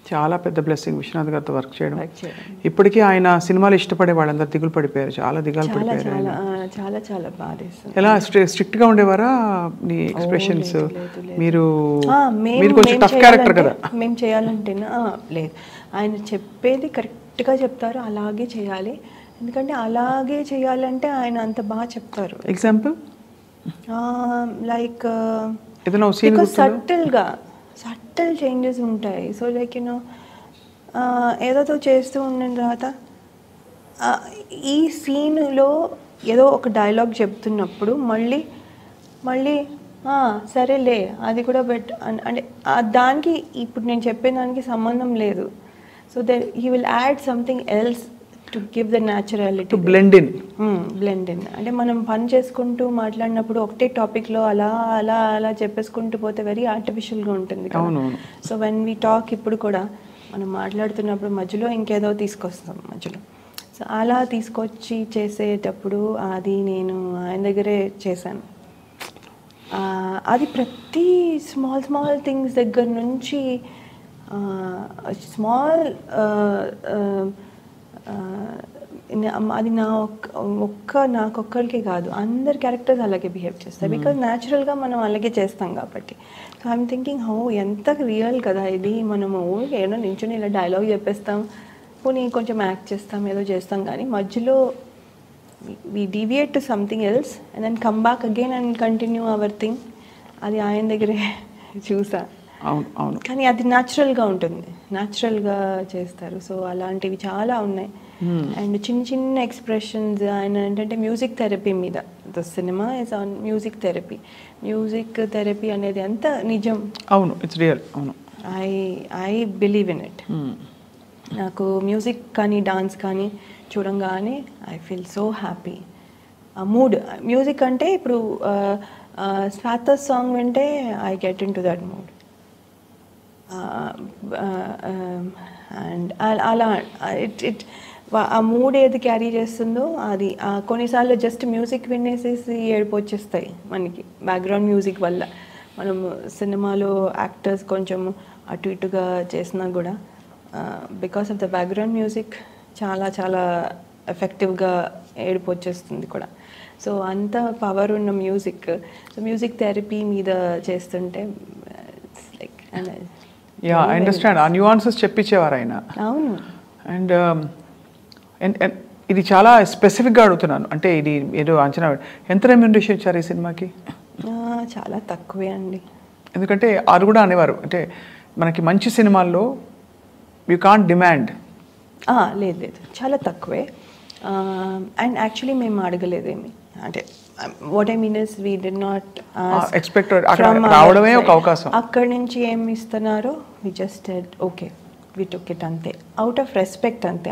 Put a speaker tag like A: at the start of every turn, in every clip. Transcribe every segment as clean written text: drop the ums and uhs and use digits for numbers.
A: చాలా పెద్ద బ్లెస్సింగ్ విశ్వనాథ్ గారితో వర్క్ చేయడం. ఇప్పటికీ ఆయన సినిమాలు ఇష్టపడే వాళ్ళందరూ దిగులు పడిపోయారు, చాలా దిగాలు పడిపోయారు.
B: చాలా చాలా బాధ.
A: ఎలా స్ట్రిక్ట్ గా ఉండేవారా నీ ఎక్స్ప్రెషన్స్? మీరు కొంచెం టఫ్ క్యారెక్టర్ కదా.
B: మేము చేయాలంటేనా లేదు, ఆయన చెప్పేది కరెక్ట్గా చెప్తారు, అలాగే చేయాలి. ఎందుకంటే అలాగే చేయాలంటే ఆయన అంత బాగా చెప్తారు.
A: ఎగ్జాంపుల్
B: లైక్ సటిల్ చేంజెస్ ఉంటాయి. సో లైక్ ఏదో చేస్తూ ఉన్న తర్వాత ఈ సీన్లో ఏదో ఒక డైలాగ్ చెప్తున్నప్పుడు మళ్ళీ సరేలే అది కూడా అంటే దానికి ఇప్పుడు నేను చెప్పే దానికి సంబంధం లేదు. So he will add something else to give the naturality,
A: to blend in.
B: అంటే మనం పని చేసుకుంటూ మాట్లాడినప్పుడు ఒకటే టాపిక్లో అలా చెప్పేసుకుంటూ పోతే వెరీ ఆర్టిఫిషియల్గా ఉంటుంది. సో వెన్ వీ టాక్ ఇప్పుడు కూడా మనం మాట్లాడుతున్నప్పుడు మధ్యలో ఇంకేదో తీసుకొస్తాం మధ్యలో. సో అలా తీసుకొచ్చి చేసేటప్పుడు అది నేను ఆయన దగ్గరే చేశాను. అది ప్రతి స్మాల్ థింగ్స్ దగ్గర నుంచి అది నాకొక్కరికే కాదు, అందరి క్యారెక్టర్స్ అలాగే బిహేవ్ చేస్తాయి. బికాజ్ న్యాచురల్గా మనం అలాగే చేస్తాం కాబట్టి. సో ఐఎమ్ థింకింగ్ ఎంత రియల్ కదా ఇది. మనము ఏదో నించుని ఇలా డైలాగ్ చెప్పేస్తాం, పోనీ కొంచెం యాక్ట్ చేస్తాం, ఏదో చేస్తాం, కానీ మధ్యలో we deviate to something else and then come back again and continue our thing. అది ఆయన దగ్గరే చూసా.
A: అవును,
B: కానీ అది న్యాచురల్గా ఉంటుంది, న్యాచురల్గా చేస్తారు. సో అలాంటివి చాలా ఉన్నాయి. అండ్ చిన్న ఎక్స్ప్రెషన్స్ ఆయన ఏంటంటే మ్యూజిక్ థెరపీ మీద, the cinema is on music therapy అనేది అంత నిజం.
A: అవును, ఇట్స్ రియల్. అవును,
B: ఐ బిలీవ్ ఇన్ ఇట్. నాకు మ్యూజిక్ కానీ డాన్స్ కానీ చూడంగానే ఐ ఫీల్ సో హ్యాపీ. ఆ మూడ్ మ్యూజిక్ అంటే ఇప్పుడు స్వాత సాంగ్ వింటే I get in to that mood. And అలా ఆ మూడ్ ఏది క్యారీ చేస్తుందో అది. కొన్నిసార్లు జస్ట్ మ్యూజిక్ వినేసేసి ఏడుపు వచ్చేస్తాయి మనకి బ్యాక్గ్రౌండ్ మ్యూజిక్ వల్ల. మనం సినిమాలో యాక్టర్స్ కొంచెం అటు ఇటుగా చేసినా కూడా because of the background music చాలా చాలా ఎఫెక్టివ్గా ఏడుపు వచ్చేస్తుంది కూడా. సో అంత పవర్ ఉన్న మ్యూజిక్. సో మ్యూజిక్ థెరపీ మీద చేస్తుంటే లైక్
A: యా ఐ అండర్స్టాండ్. ఆ న్యూఆన్సెస్ చెప్పించేవారు ఆయన.
B: అవును.
A: అండ్ ఇది చాలా స్పెసిఫిక్గా అడుగుతున్నాను, అంటే ఇది ఏదో అంచనా. ఎంత రెమ్యూనరేషన్ ఇచ్చారు ఈ సినిమాకి?
B: చాలా తక్కువే అండి.
A: ఎందుకంటే అది కూడా అనేవారు, అంటే మనకి మంచి సినిమాల్లో యూ కాంట్ డిమాండ్.
B: లేదు, చాలా తక్కువే. అండ్ యాక్చువల్లీ మేము అడగలేదేమి, అంటే what I mean is we did not
A: expect రావడమే ఒక అవకాశం.
B: అక్కడి నుంచి ఏమి ఇస్తున్నారో we just okay we took it, అంతే. అవుట్ ఆఫ్ రెస్పెక్ట్, అంతే.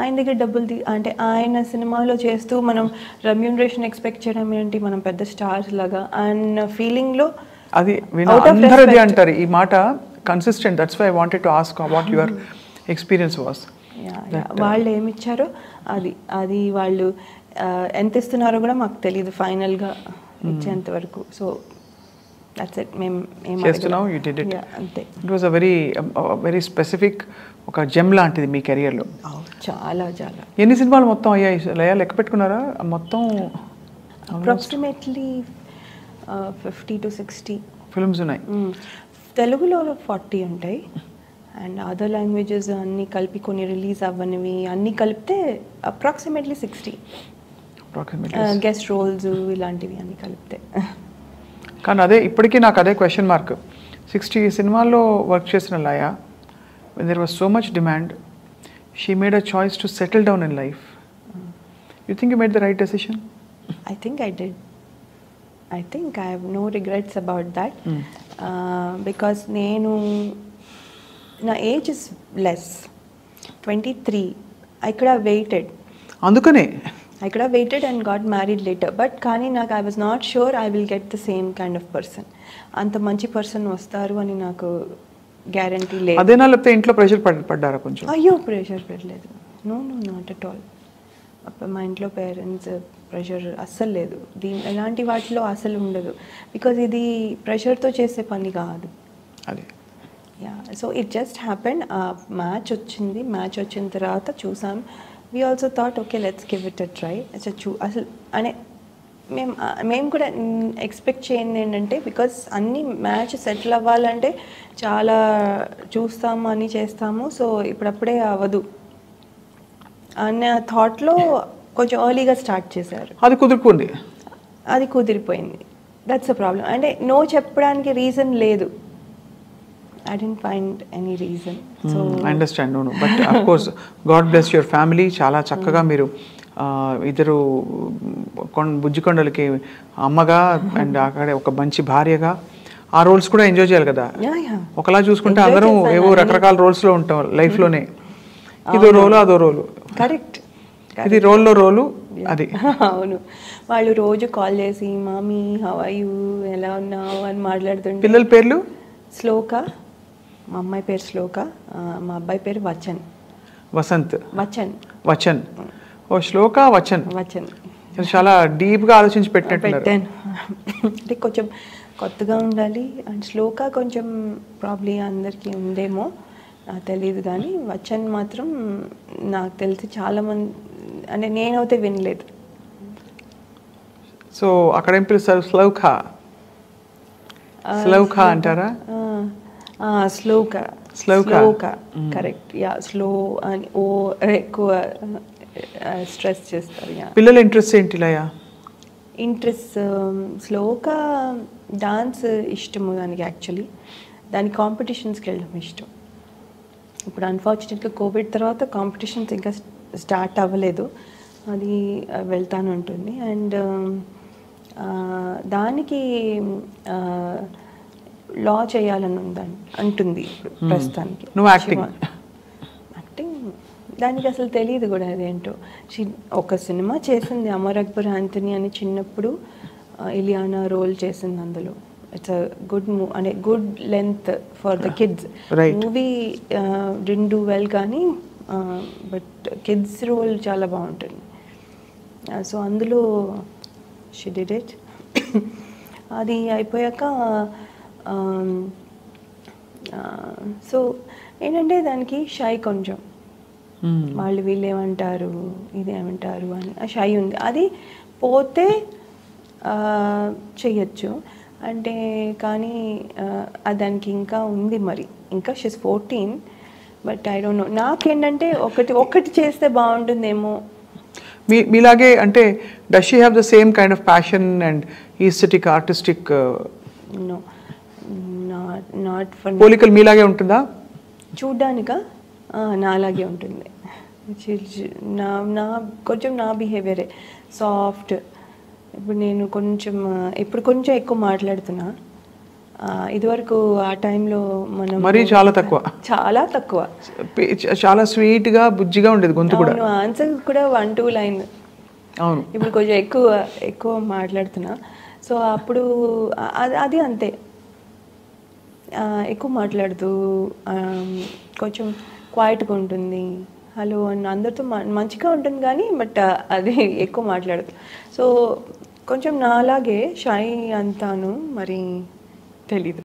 B: ఆయన దగ్గర డబ్బులు అంటే ఆయన సినిమాలో చేస్తూ మనం రెమ్యూనరేషన్ ఎక్స్పెక్ట్ చేయడం ఏంటి, మనం పెద్ద స్టార్స్ లాగా అండ్ ఫీలింగ్లో
A: అది అందరిది అంటారు ఈ మాట consistent. That's why I wanted to ask what your experience was.
B: వాళ్ళు ఏమి ఇచ్చారో అది వాళ్ళు ఎంత ఇస్తున్నారో కూడా మాకు తెలియదు ఫైనల్గా ఇచ్చేంత వరకు. So that's it. మేము
A: చేస్తున్నాం, యూ డిడ్ ఇట్.
B: అంతే.
A: It was a very specific ఒక జెమ్ లాంటిది మీ కెరియర్లో.
B: చాలా చాలా.
A: ఎన్ని సినిమాలు మొత్తం అయ్యాయి లెక్క పెట్టుకున్నారా మొత్తం?
B: అప్రాక్సిమేట్లీ 50 to 60
A: ఫిల్మ్స్ ఉన్నాయి.
B: తెలుగులో 40 ఉంటాయి అండ్ అదర్ లాంగ్వేజెస్ అన్నీ కలిపి కొన్ని రిలీజ్ అవ్వనివి అన్నీ కలిపితే అప్రాక్సిమేట్లీ 60 గెస్ట్ రోల్స్ ఇలాంటివి అన్నీ కలిపితే.
A: కానీ అదే ఇప్పటికీ నాకు అదే క్వశ్చన్ మార్క్. 60 సినిమాల్లో వర్క్ చేసిన లయ, when there was so much demand, she made a choice to settle down in life. You think you made the right decision?
B: I think I did. I think I have no regrets about that. Because నా age is less, 23. I could have waited.
A: అందుకనే
B: I could have waited and got married later. But కానీ నాకు I was not sure I will get the same kind of person. అంత మంచి person వస్తారు అని నాకు guarantee లేదు.
A: అదేనా లేకపోతే ఇంట్లో ప్రెషర్ పడ్డారా కొంచెం?
B: అయ్యో, ప్రెషర్ పెట్టలేదు. No not at all. మా ఇంట్లో పేరెంట్స్ ప్రెషర్ అస్సలు లేదు. ఎలాంటి వాటిలో అసలు ఉండదు. బికాజ్ ఇది ప్రెషర్తో చేసే పని కాదు.
A: అది
B: yeah so it just happened match వచ్చింది, మ్యాచ్ వచ్చిన తర్వాత చూసాం. We also thought okay let's give it a try. అసలు అనే మేము కూడా ఎక్స్పెక్ట్ చేయండి ఏంటంటే, బికాస్ అన్ని మ్యాచ్ సెటిల్ అవ్వాలంటే చాలా చూస్తాము అని చేస్తాము, సో ఇప్పుడప్పుడే అవ్వదు అన్న థాట్లో కొంచెం ఎర్లీగా స్టార్ట్ చేశారు.
A: అది
B: కుదిరిపోయింది. That's a problem. అంటే నో చెప్పడానికి రీజన్ లేదు. I didn't find any reason. So
A: I understand. No. But of course, God bless your family. చాలా చక్కగా మీరు ఇద్దరు బుజ్జికొండలకి అమ్మగా అండ్ అక్కడ ఒక మంచి భార్యగా ఆ రోల్స్ కూడా ఎంజాయ్ చేయాలి కదా. ఒకలా చూసుకుంటే అందరం ఏవో రకరకాల రోల్స్లో ఉంటాం లైఫ్లోనే. ఇదో రోలు అదో రోలు.
B: కరెక్ట్.
A: ఇది రోల్లో రోలు అది.
B: అవును. వాళ్ళు రోజు కాల్ చేసి మామీ హౌ ఆర్ యూ, ఎలా ఉన్నావు అని మాట్లాడుతుంటే.
A: పిల్లల పేర్లు?
B: శ్లోక, మా అమ్మాయి పేరు శ్లోక, మా అబ్బాయి పేరు వచన్.
A: వచన్. ఓ శ్లోక వచన్. చాలా డీప్గా ఆలోచించి పెట్టాను.
B: అంటే కొంచెం కొత్తగా ఉండాలి అండ్ శ్లోక కొంచెం ప్రాబ్లీ అందరికీ ఉందేమో నాకు తెలియదు, కానీ వచన్ మాత్రం నాకు తెలిసి చాలామంది, అంటే నేనైతే వినలేదు.
A: సో అక్కడ ఏం పిలుస్తారు? స్లౌక అంటారా?
B: స్లోక కరెక్ట్. యా స్లో అని ఓ ఎక్కువ స్ట్రెస్ చేస్తారు.
A: పిల్లల ఇంట్రెస్ట్ ఏంటి?
B: ఇంట్రెస్ట్ శ్లోక డాన్స్ ఇష్టము దానికి. యాక్చువల్లీ దాని కాంపిటీషన్స్కి వెళ్ళడం ఇష్టం. ఇప్పుడు అన్ఫార్చునేట్గా కోవిడ్ తర్వాత కాంపిటీషన్స్ ఇంకా స్టార్ట్ అవ్వలేదు, అది వెళ్తాను ఉంటుంది. అండ్ దానికి లా చేయాలని అంటుంది ఇప్పుడు ప్రస్తుతానికి. యాక్టింగ్ దానికి అసలు తెలియదు కూడా అదేంటో. ఒక సినిమా చేసింది అమర్ అక్బర్ ఆంథనీ అని, చిన్నప్పుడు ఇలియానా రోల్ చేసింది అందులో. ఇట్స్ అ గుడ్ అంటే good length for the kids. Movie didn't do well కానీ బట్ కిడ్స్ రోల్ చాలా బాగుంటుంది. సో అందులో షీ డిడ్ ఇట్. అది అయిపోయాక సో ఏంటంటే దానికి షై కొంచెం, వాళ్ళు వీళ్ళు ఏమంటారు ఇదేమంటారు అని ఆ షై ఉంది. అది పోతే చెయ్యొచ్చు అంటే, కానీ దానికి ఇంకా ఉంది మరి, ఇంకా she's 14. But I don't know, నాకేంటంటే ఒకటి చేస్తే బాగుంటుందేమో.
A: మీలాగే అంటే does she have the same kind of passion and aesthetic artistic?
B: No, not for.
A: పోలికల్ మీలాగే ఉంటుందా?
B: చూడ్డానికా? నాలాగే ఉంటుంది. నా కొంచెం నా బిహేవియరే సాఫ్ట్. ఇప్పుడు నేను కొంచెం ఎక్కువ మాట్లాడుతున్నా. ఇదివరకు ఆ టైంలో మనం
A: మరీ చాలా తక్కువ చాలా స్వీట్గా బుజ్జిగా ఉండేది గొంతు కూడా.
B: ఆన్సర్ కూడా 1-2 లైన్.
A: అవును.
B: ఇప్పుడు కొంచెం ఎక్కువ మాట్లాడుతున్నా. సో అప్పుడు అది అంతే, ఎక్కువ మాట్లాడుతూ కొంచెం క్వైట్గా ఉంటుంది. హలో అని అందరితో మంచిగా ఉంటుంది కానీ బట్ అది ఎక్కువ మాట్లాడదు. సో కొంచెం నాలాగే షై అంతాను, మరి తెలీదు.